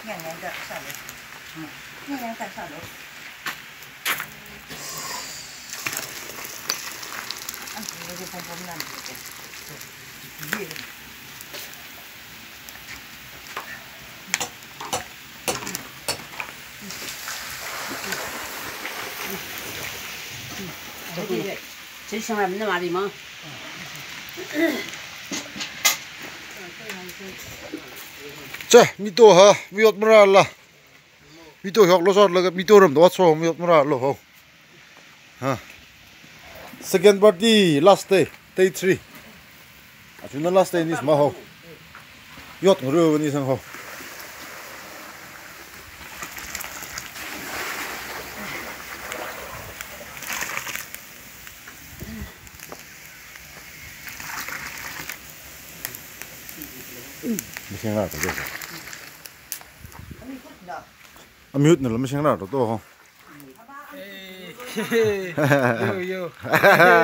nhanh nhanh giật xả lửa nhanh nhanh giật xả lửa ăn cái gì phong phong làm gì这上来没那嘛的吗？ Che, mito ha, miot moral la. Mito hok lo sort laga mito ram do so miot moral lo ho. Ha. Second party last day, day 3. Achuna last day nis ma ho. Yot ngru ni sang ho. Missing ra rồi. Mute nữa là missing ra rồi to ho. Yo yo.